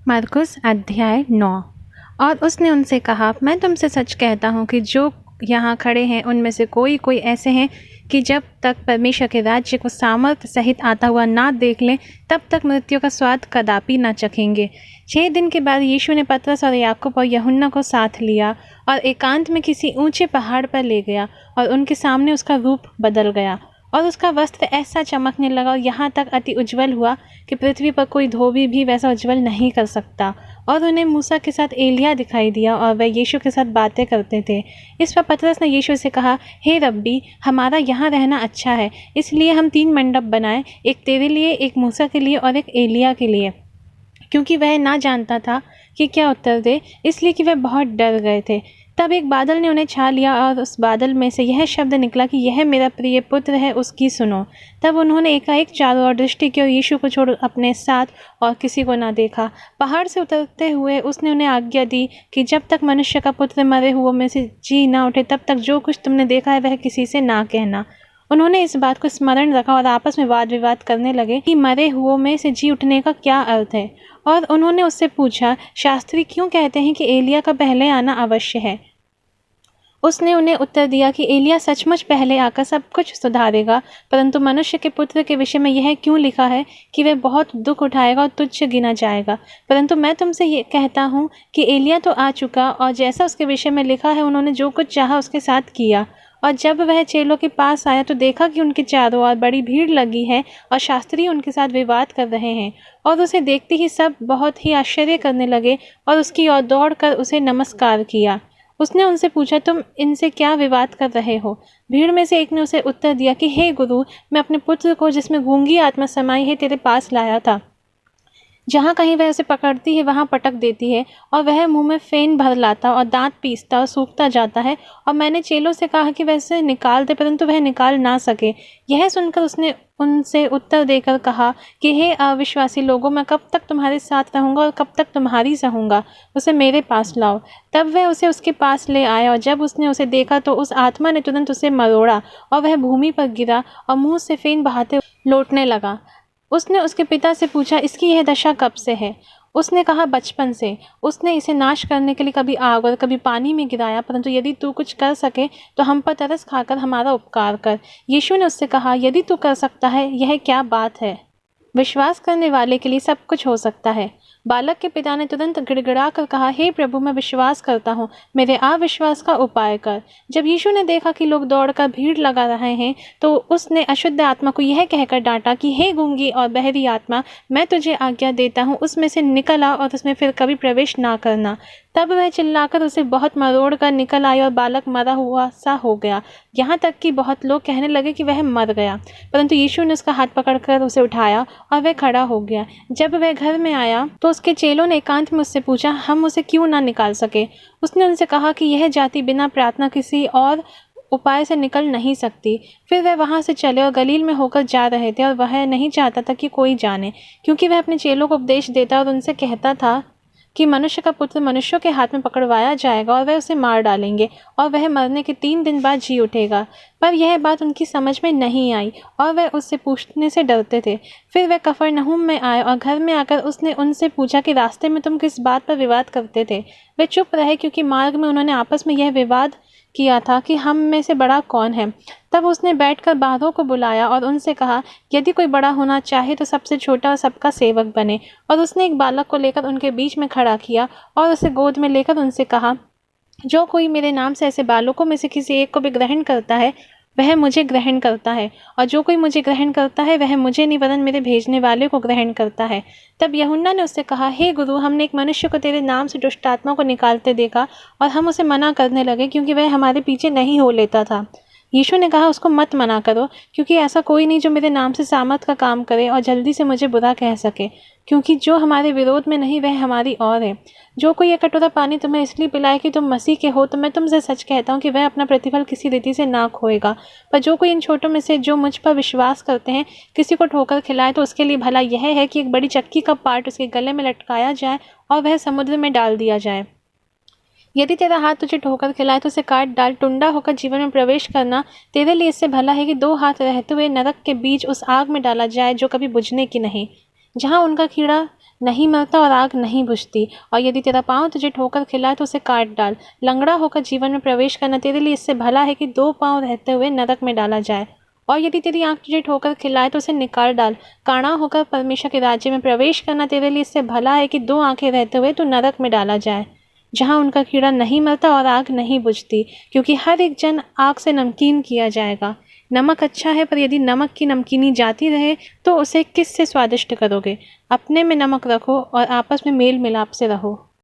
मार्कुस अध्याय 9। और उसने उनसे कहा, मैं तुमसे सच कहता हूँ कि जो यहाँ खड़े हैं उनमें से कोई ऐसे हैं कि जब तक परमेश्वर के राज्य को सामर्थ्य सहित आता हुआ ना देख लें तब तक मृत्यु का स्वाद कदापि ना चखेंगे। 6 दिन के बाद यीशु ने पतरस और याकूब और यूहन्ना को साथ लिया और एकांत में किसी ऊंचे पहाड़ पर ले गया और उनके सामने उसका रूप बदल गया और उसका वस्त्र ऐसा चमकने लगा और यहाँ तक अति उज्जवल हुआ कि पृथ्वी पर कोई धोबी भी वैसा उज्जवल नहीं कर सकता। और उन्हें मूसा के साथ एलिया दिखाई दिया और वह यीशु के साथ बातें करते थे। इस पर पतरस ने यीशु से कहा, हे रब्बी, हमारा यहाँ रहना अच्छा है, इसलिए हम 3 मंडप बनाए, एक तेरे लिए, एक मूसा के लिए और एक एलिया के लिए। क्योंकि वह ना जानता था कि क्या उत्तर दे, इसलिए कि वह बहुत डर गए थे। तब एक बादल ने उन्हें छा लिया और उस बादल में से यह शब्द निकला कि यह मेरा प्रिय पुत्र है, उसकी सुनो। तब उन्होंने एकाएक चारों ओर दृष्टि की और यीशु को छोड़ अपने साथ और किसी को ना देखा। पहाड़ से उतरते हुए उसने उन्हें आज्ञा दी कि जब तक मनुष्य का पुत्र मरे हुओं में से जी ना उठे तब तक जो कुछ तुमने देखा है वह किसी से ना कहना। उन्होंने इस बात को स्मरण रखा और आपस में वाद विवाद करने लगे कि मरे हुओं में से जी उठने का क्या अर्थ है। और उन्होंने उससे पूछा, शास्त्री क्यों कहते हैं कि एलिया का पहले आना अवश्य है? उसने उन्हें उत्तर दिया कि एलिया सचमुच पहले आकर सब कुछ सुधारेगा, परंतु मनुष्य के पुत्र के विषय में यह क्यों लिखा है कि वह बहुत दुख उठाएगा और तुच्छ गिना जाएगा। परंतु मैं तुमसे ये कहता हूँ कि एलिया तो आ चुका और जैसा उसके विषय में लिखा है उन्होंने जो कुछ चाहा उसके साथ किया। और जब वह चेलों के पास आया तो देखा कि उनके चारों ओर बड़ी भीड़ लगी है और शास्त्री उनके साथ विवाद कर रहे हैं। और उसे देखते ही सब बहुत ही आश्चर्य करने लगे और उसकी ओर दौड़कर उसे नमस्कार किया। उसने उनसे पूछा, तुम इनसे क्या विवाद कर रहे हो? भीड़ में से एक ने उसे उत्तर दिया कि हे गुरु, मैं अपने पुत्र को जिसमें गूंगी आत्मा समाई है तेरे पास लाया था। जहाँ कहीं वह उसे पकड़ती है वहाँ पटक देती है और वह मुंह में फेन भर लाता और दांत पीसता और सूखता जाता है। और मैंने चेलों से कहा कि वैसे निकाल दे, परंतु वह निकाल ना सके। यह सुनकर उसने उनसे उत्तर देकर कहा कि हे अविश्वासी लोगों, मैं कब तक तुम्हारे साथ रहूँगा और कब तक तुम्हारी सहूँगा? उसे मेरे पास लाओ। तब वह उसे उसके पास ले आया और जब उसने उसे देखा तो उस आत्मा ने तुरंत उसे मरोड़ा और वह भूमि पर गिरा और मुँह से फेन बहाते लौटने लगा। उसने उसके पिता से पूछा, इसकी यह दशा कब से है? उसने कहा, बचपन से। उसने इसे नाश करने के लिए कभी आग और कभी पानी में गिराया, परंतु यदि तू कुछ कर सके तो हम पर तरस खाकर हमारा उपकार कर। यीशु ने उससे कहा, यदि तू कर सकता है, यह क्या बात है? विश्वास करने वाले के लिए सब कुछ हो सकता है। बालक के पिता ने तुरंत गिड़गिड़ा कर कहा, हे प्रभु, मैं विश्वास करता हूँ, मेरे अविश्वास का उपाय कर। जब यीशु ने देखा कि लोग दौड़कर भीड़ लगा रहे हैं तो उसने अशुद्ध आत्मा को यह कहकर डांटा कि हे गूंगी और बहरी आत्मा, मैं तुझे आज्ञा देता हूँ, उसमें से निकल आ और उसमें फिर कभी प्रवेश ना करना। तब वह चिल्लाकर उसे बहुत मरोड़ कर निकल आई और बालक मरा हुआ सा हो गया, यहाँ तक कि बहुत लोग कहने लगे कि वह मर गया। परंतु यीशु ने उसका हाथ पकड़कर उसे उठाया और वह खड़ा हो गया। जब वह घर में आया तो उसके चेलों ने एकांत में उससे पूछा, हम उसे क्यों ना निकाल सके? उसने उनसे कहा कि यह जाति बिना प्रार्थना किसी और उपाय से निकल नहीं सकती। फिर वह वहाँ से चले और गलील में होकर जा रहे थे और वह नहीं चाहता था कि कोई जाने, क्योंकि वह अपने चेलों को उपदेश देता और उनसे कहता था कि मनुष्य का पुत्र मनुष्यों के हाथ में पकड़वाया जाएगा और वह उसे मार डालेंगे और वह मरने के 3 दिन बाद जी उठेगा। पर यह बात उनकी समझ में नहीं आई और वह उससे पूछने से डरते थे। फिर वह कफरनहूम में आए और घर में आकर उसने उनसे पूछा कि रास्ते में तुम किस बात पर विवाद करते थे? वे चुप रहे, क्योंकि मार्ग में उन्होंने आपस में यह विवाद किया था कि हम में से बड़ा कौन है। तब उसने बैठकर बाहरों को बुलाया और उनसे कहा, यदि कोई बड़ा होना चाहे तो सबसे छोटा और सबका सेवक बने। और उसने एक बालक को लेकर उनके बीच में खड़ा किया और उसे गोद में लेकर उनसे कहा, जो कोई मेरे नाम से ऐसे बालकों में से किसी एक को भी ग्रहण करता है वह मुझे ग्रहण करता है, और जो कोई मुझे ग्रहण करता है वह मुझे नहीं वरन मेरे भेजने वाले को ग्रहण करता है। तब यूहन्ना ने उससे कहा, हे गुरु, हमने एक मनुष्य को तेरे नाम से दुष्ट आत्मा को निकालते देखा और हम उसे मना करने लगे, क्योंकि वह हमारे पीछे नहीं हो लेता था। यीशु ने कहा, उसको मत मना करो, क्योंकि ऐसा कोई नहीं जो मेरे नाम से सामर्थ का काम करे और जल्दी से मुझे बुरा कह सके, क्योंकि जो हमारे विरोध में नहीं वह हमारी ओर है। जो कोई यह कटोरा पानी तुम्हें इसलिए पिलाए कि तुम मसीह के हो, तो मैं तुमसे सच कहता हूँ कि वह अपना प्रतिफल किसी रीति से ना खोएगा। पर जो कोई इन छोटों में से जो मुझ पर विश्वास करते हैं किसी को ठोकर खिलाए, तो उसके लिए भला यह है कि एक बड़ी चक्की का पाट उसके गले में लटकाया जाए और वह समुद्र में डाल दिया जाए। यदि तेरा हाथ तुझे ठोकर खिलाए तो उसे काट डाल। टुंडा होकर जीवन में प्रवेश करना तेरे लिए इससे भला है कि 2 हाथ रहते हुए नरक के बीच उस आग में डाला जाए जो कभी बुझने की नहीं, जहाँ उनका कीड़ा नहीं मरता और आग नहीं बुझती। और यदि तेरा पाँव तुझे ठोकर खिलाए तो उसे काट डाल। लंगड़ा होकर जीवन में प्रवेश करना तेरे लिए इससे भला है कि 2 पाँव रहते हुए नरक में डाला जाए। और यदि तेरी आँख तुझे ठोकर खिलाए तो उसे निकाल डाल। काणा होकर परमेश्वर के राज्य में प्रवेश करना तेरे लिए इससे भला है कि 2 आँखें रहते हुए तू नरक में डाला जाए, जहाँ उनका कीड़ा नहीं मरता और आग नहीं बुझती, क्योंकि हर एक जन आग से नमकीन किया जाएगा। नमक अच्छा है, पर यदि नमक की नमकीनी जाती रहे तो उसे किस से स्वादिष्ट करोगे? अपने में नमक रखो और आपस में मेल मिलाप से रहो।